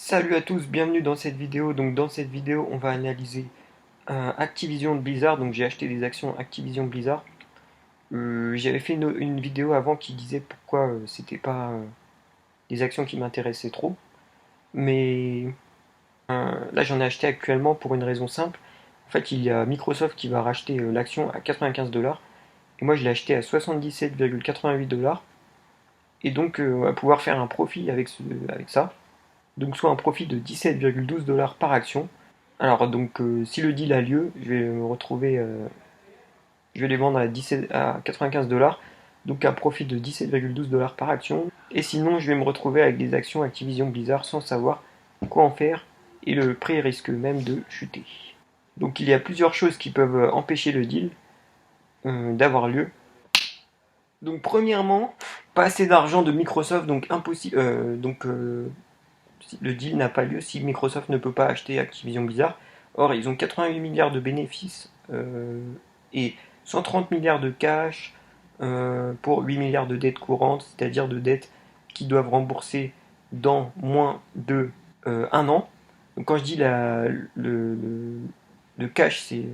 Salut à tous, bienvenue dans cette vidéo. Donc dans cette vidéo, on va analyser Activision Blizzard. Donc j'ai acheté des actions Activision Blizzard. J'avais fait une vidéo avant qui disait pourquoi c'était pas des actions qui m'intéressaient trop. Mais là j'en ai acheté actuellement pour une raison simple. En fait, il y a Microsoft qui va racheter l'action à 95 dollars. Et moi je l'ai acheté à 77,88 dollars. Et donc on va pouvoir faire un profit avec ça. Donc soit un profit de 17,12 dollars par action. Alors donc si le deal a lieu, je vais me retrouver, je vais les vendre à 95 dollars, donc un profit de 17,12 dollars par action. Et sinon, je vais me retrouver avec des actions Activision Blizzard sans savoir quoi en faire et le prix risque même de chuter. Donc il y a plusieurs choses qui peuvent empêcher le deal d'avoir lieu. Donc premièrement, pas assez d'argent de Microsoft, donc impossible. Le deal n'a pas lieu si Microsoft ne peut pas acheter Activision Blizzard. Or, ils ont 88 milliards de bénéfices et 130 milliards de cash pour 8 milliards de dettes courantes, c'est-à-dire de dettes qu'ils doivent rembourser dans moins de un an. Donc quand je dis le cash, c'est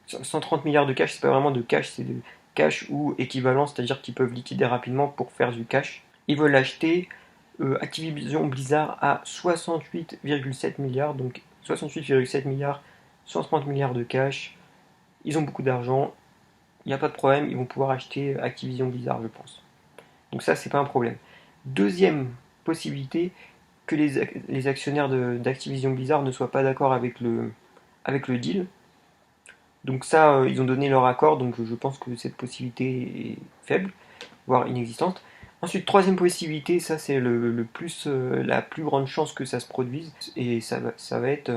130 milliards de cash, c'est pas vraiment de cash, c'est de cash ou équivalent, c'est-à-dire qu'ils peuvent liquider rapidement pour faire du cash. Ils veulent acheter Activision Blizzard à 68,7 milliards, donc 68,7 milliards, 130 milliards de cash. Ils ont beaucoup d'argent, il n'y a pas de problème, ils vont pouvoir acheter Activision Blizzard, je pense. Donc ça, c'est pas un problème. Deuxième possibilité, que les actionnaires d'Activision Blizzard ne soient pas d'accord avec le deal. Donc ça, ils ont donné leur accord, donc je pense que cette possibilité est faible, voire inexistante. Ensuite, troisième possibilité, ça c'est le plus, la plus grande chance que ça se produise, et ça va être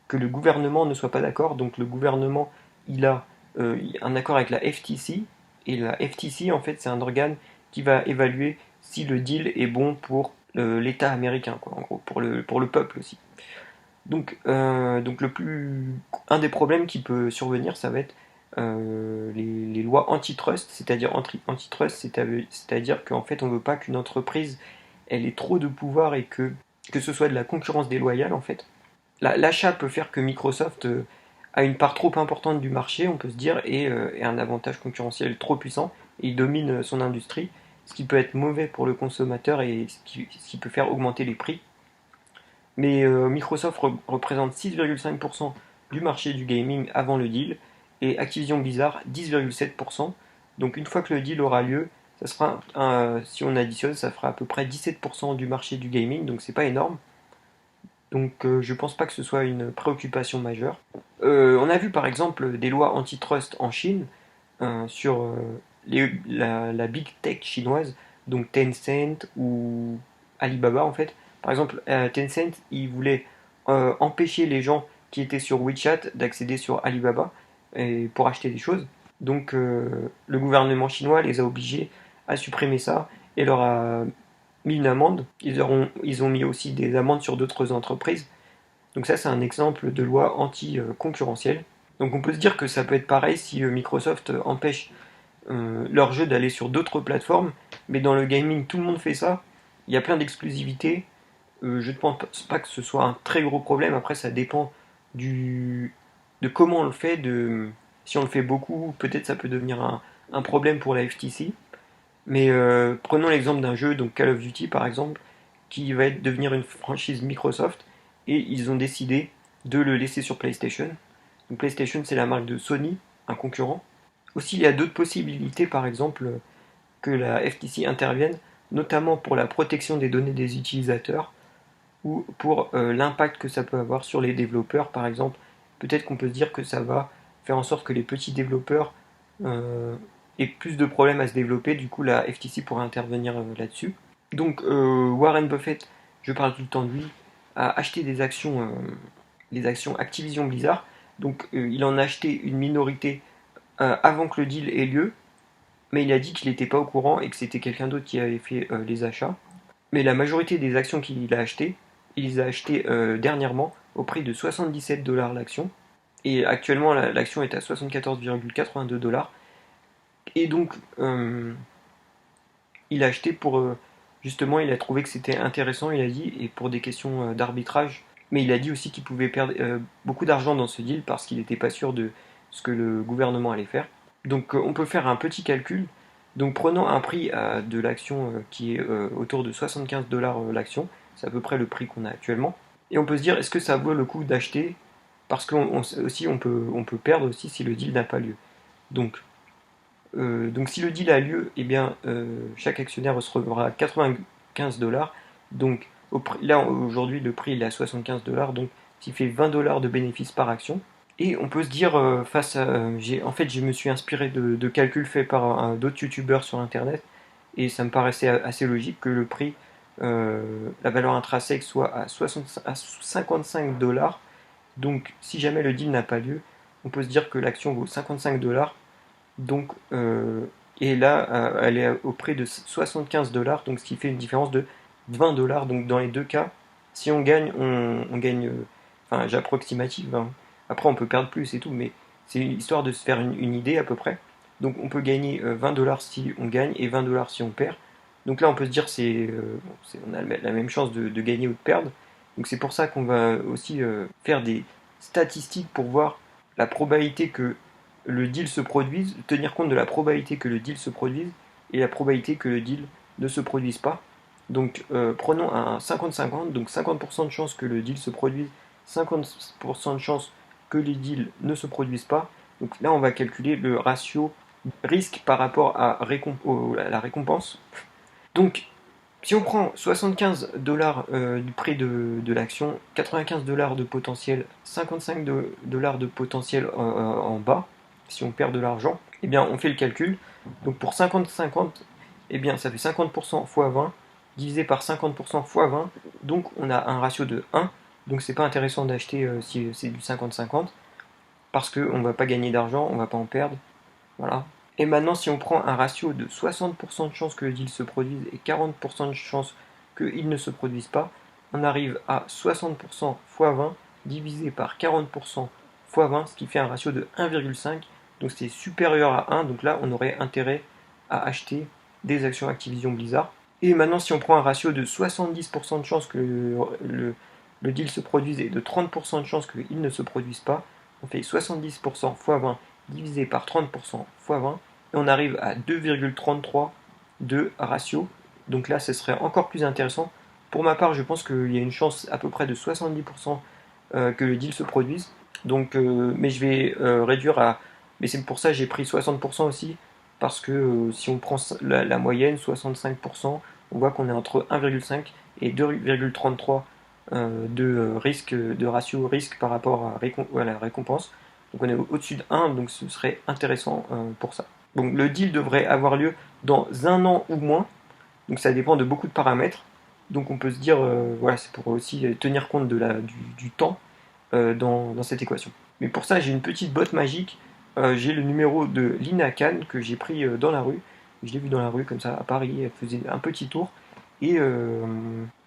que le gouvernement ne soit pas d'accord. Donc le gouvernement, il a un accord avec la FTC, et la FTC, en fait, c'est un organe qui va évaluer si le deal est bon pour l'État américain, quoi, en gros, pour le peuple aussi. Donc un des problèmes qui peut survenir, ça va être les lois antitrust, c'est-à-dire antitrust, c'est-à-dire qu'en fait on ne veut pas qu'une entreprise elle ait trop de pouvoir et que ce soit de la concurrence déloyale en fait. L'achat peut faire que Microsoft a une part trop importante du marché, on peut se dire, et un avantage concurrentiel trop puissant, et il domine son industrie, ce qui peut être mauvais pour le consommateur et ce qui peut faire augmenter les prix. Mais Microsoft représente 6,5% du marché du gaming avant le deal et Activision Blizzard 10,7%. Donc une fois que le deal aura lieu, ça sera si on additionne, ça fera à peu près 17% du marché du gaming, donc c'est pas énorme. Donc je pense pas que ce soit une préoccupation majeure. On a vu par exemple des lois antitrust en Chine sur la big tech chinoise, donc Tencent ou Alibaba en fait. Par exemple, Tencent, il voulait empêcher les gens qui étaient sur WeChat d'accéder sur Alibaba et pour acheter des choses. Donc le gouvernement chinois les a obligés à supprimer ça et leur a mis une amende. Ils ont mis aussi des amendes sur d'autres entreprises. Donc ça, c'est un exemple de loi anti-concurrentielle. Donc on peut se dire que ça peut être pareil si Microsoft empêche leur jeu d'aller sur d'autres plateformes, mais dans le gaming, tout le monde fait ça. Il y a plein d'exclusivités. Je ne pense pas que ce soit un très gros problème. Après, ça dépend de comment on le fait. Si on le fait beaucoup, peut-être ça peut devenir un problème pour la FTC. Mais prenons l'exemple d'un jeu, donc Call of Duty par exemple, qui va devenir une franchise Microsoft, et ils ont décidé de le laisser sur PlayStation. Donc PlayStation, c'est la marque de Sony, un concurrent. Aussi, il y a d'autres possibilités, par exemple, que la FTC intervienne, notamment pour la protection des données des utilisateurs ou pour l'impact que ça peut avoir sur les développeurs, par exemple. Peut-être qu'on peut se dire que ça va faire en sorte que les petits développeurs aient plus de problèmes à se développer, du coup la FTC pourrait intervenir là-dessus. Donc Warren Buffett, je parle tout le temps de lui, a acheté des actions Activision Blizzard. Donc il en a acheté une minorité avant que le deal ait lieu, mais il a dit qu'il n'était pas au courant et que c'était quelqu'un d'autre qui avait fait les achats. Mais la majorité des actions qu'il a achetées, il les a achetées dernièrement au prix de 77 dollars l'action. Et actuellement, l'action est à 74,82 dollars. Et donc, il a acheté pour Justement, il a trouvé que c'était intéressant, il a dit, et pour des questions d'arbitrage. Mais il a dit aussi qu'il pouvait perdre beaucoup d'argent dans ce deal parce qu'il n'était pas sûr de ce que le gouvernement allait faire. Donc on peut faire un petit calcul. Donc prenons un prix de l'action qui est autour de 75 dollars l'action, c'est à peu près le prix qu'on a actuellement. Et on peut se dire, est-ce que ça vaut le coup d'acheter? Parce aussi on peut perdre aussi si le deal n'a pas lieu. Donc, donc si le deal a lieu, eh bien, chaque actionnaire recevra 95 dollars. Donc là aujourd'hui le prix il est à 75 dollars, donc ça fait 20 dollars de bénéfices par action. Et on peut se dire, face à. En fait, je me suis inspiré de calculs faits par d'autres youtubeurs sur internet, et ça me paraissait assez logique que le prix, la valeur intrinsèque, soit à 55 dollars. Donc, si jamais le deal n'a pas lieu, on peut se dire que l'action vaut 55 dollars. Donc, et là, elle est au prix de 75 dollars, donc ce qui fait une différence de 20 dollars. Donc, dans les deux cas, si on gagne, on gagne. Enfin, j'approximative, hein. Après, on peut perdre plus et tout, mais c'est histoire de se faire une idée à peu près. Donc, on peut gagner 20 dollars si on gagne et 20 dollars si on perd. Donc là, on peut se dire on a la même chance de gagner ou de perdre. Donc c'est pour ça qu'on va aussi faire des statistiques pour voir la probabilité que le deal se produise, tenir compte de la probabilité que le deal se produise et la probabilité que le deal ne se produise pas. Donc prenons un 50-50, donc 50% de chance que le deal se produise, 50% de chance que les deals ne se produisent pas. Donc là on va calculer le ratio risque par rapport à la récompense. Donc si on prend 75 dollars du prix de l'action, 95 dollars de potentiel, 55 dollars de potentiel en bas, si on perd de l'argent, eh bien on fait le calcul. Donc pour 50-50, eh bien ça fait 50% fois 20 divisé par 50% fois 20. Donc on a un ratio de 1. Donc c'est pas intéressant d'acheter si c'est du 50-50 parce qu'on ne va pas gagner d'argent, on ne va pas en perdre. Voilà. Et maintenant, si on prend un ratio de 60% de chances que le deal se produise et 40% de chances qu'il ne se produise pas, on arrive à 60% fois 20 divisé par 40% fois 20, ce qui fait un ratio de 1,5. Donc c'est supérieur à 1. Donc là, on aurait intérêt à acheter des actions Activision Blizzard. Et maintenant, si on prend un ratio de 70% de chances que le deal se produise et de 30% de chances qu'il ne se produise pas, on fait 70% fois 20 divisé par 30% fois 20, et on arrive à 2,33 de ratio. Donc là, ce serait encore plus intéressant. Pour ma part, je pense qu'il y a une chance à peu près de 70% que le deal se produise. Donc, mais je vais réduire à. Mais c'est pour ça que j'ai pris 60% aussi, parce que si on prend la moyenne, 65%, on voit qu'on est entre 1,5 et 2,33 de risque, de ratio risque par rapport à la récompense. Donc on est au-dessus de 1, donc ce serait intéressant pour ça. Donc le deal devrait avoir lieu dans un an ou moins, donc ça dépend de beaucoup de paramètres. Donc on peut se dire, voilà, c'est pour aussi tenir compte du temps dans cette équation. Mais pour ça, j'ai une petite botte magique. J'ai le numéro de Lina Khan que j'ai pris dans la rue. Je l'ai vu dans la rue comme ça à Paris. Elle faisait un petit tour. Et, euh,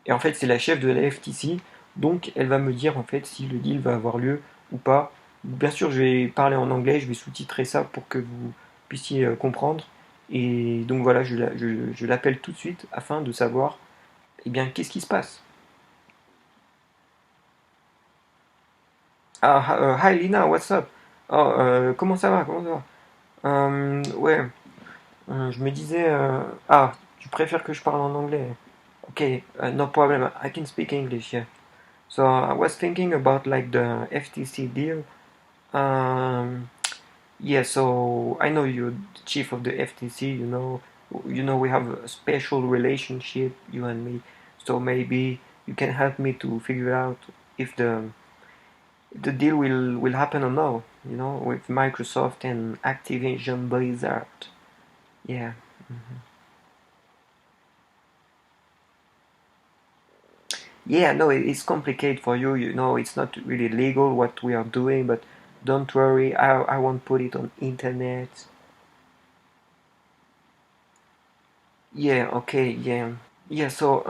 et en fait, c'est la chef de la FTC. Donc elle va me dire en fait si le deal va avoir lieu ou pas. Bien sûr, je vais parler en anglais. Je vais sous-titrer ça pour que vous puissiez comprendre. Et donc voilà, je l'appelle tout de suite afin de savoir eh bien, qu'est-ce qui se passe. Ah, hi Lina, what's up? Oh, comment ça va? Comment ça va? Ouais, je me disais, tu préfères que je parle en anglais? Ok, no problem. I can speak English, yeah. So I was thinking about like the FTC deal. Um, yeah, so I know you're the chief of the FTC. We have a special relationship, you and me. So maybe you can help me to figure out if the deal will happen or no, with Microsoft and Activision Blizzard. Yeah. Yeah, no, it's complicated for you. It's not really legal what we are doing, but don't worry, I won't put it on internet. Yeah, okay, yeah. Yeah, so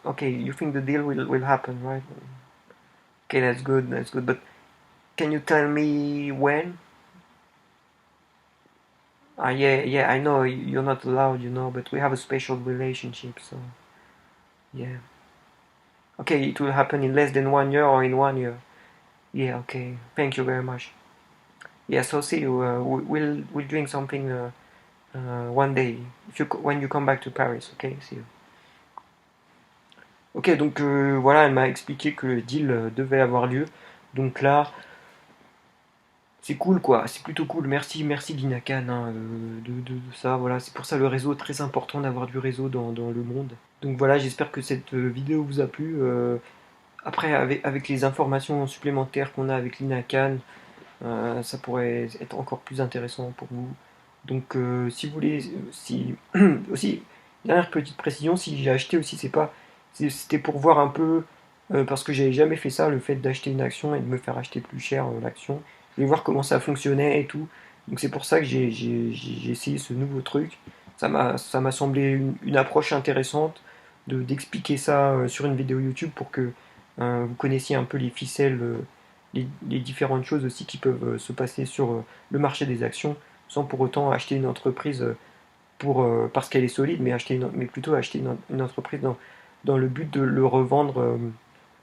okay, you think the deal will happen, right? Okay, that's good. But can you tell me when? Yeah, yeah, I know you're not allowed, but we have a special relationship, so yeah. Okay, it will happen in less than 1 year or in 1 year. Yeah, okay. Thank you very much. Yeah, so see you. We'll drink something one day if when you come back to Paris. Okay, see you. Ok, donc voilà, elle m'a expliqué que le deal devait avoir lieu. Donc là, c'est cool quoi, c'est plutôt cool. Merci, merci Lina Khan hein, de ça. Voilà, c'est pour ça le réseau est très important d'avoir du réseau dans le monde. Donc voilà, j'espère que cette vidéo vous a plu. Après, avec les informations supplémentaires qu'on a avec Lina Khan, ça pourrait être encore plus intéressant pour vous. Donc, si vous voulez, si aussi dernière petite précision, si j'ai acheté aussi, c'était pour voir un peu parce que j'avais jamais fait ça, le fait d'acheter une action et de me faire acheter plus cher l'action. Je voulais voir comment ça fonctionnait et tout. Donc c'est pour ça que j'ai essayé ce nouveau truc. Ça m'a semblé une approche intéressante d'expliquer ça sur une vidéo YouTube pour que vous connaissiez un peu les ficelles, les différentes choses aussi qui peuvent se passer sur le marché des actions sans pour autant acheter une entreprise parce qu'elle est solide, mais plutôt acheter une entreprise dans le but de le revendre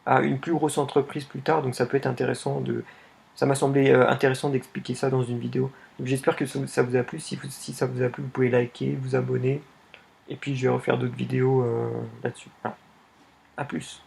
à une plus grosse entreprise plus tard. Donc ça peut être intéressant ça m'a semblé intéressant d'expliquer ça dans une vidéo. Donc j'espère que ça vous a plu. Si ça vous a plu, vous pouvez liker, vous abonner. Et puis je vais refaire d'autres vidéos là-dessus. Voilà. À plus.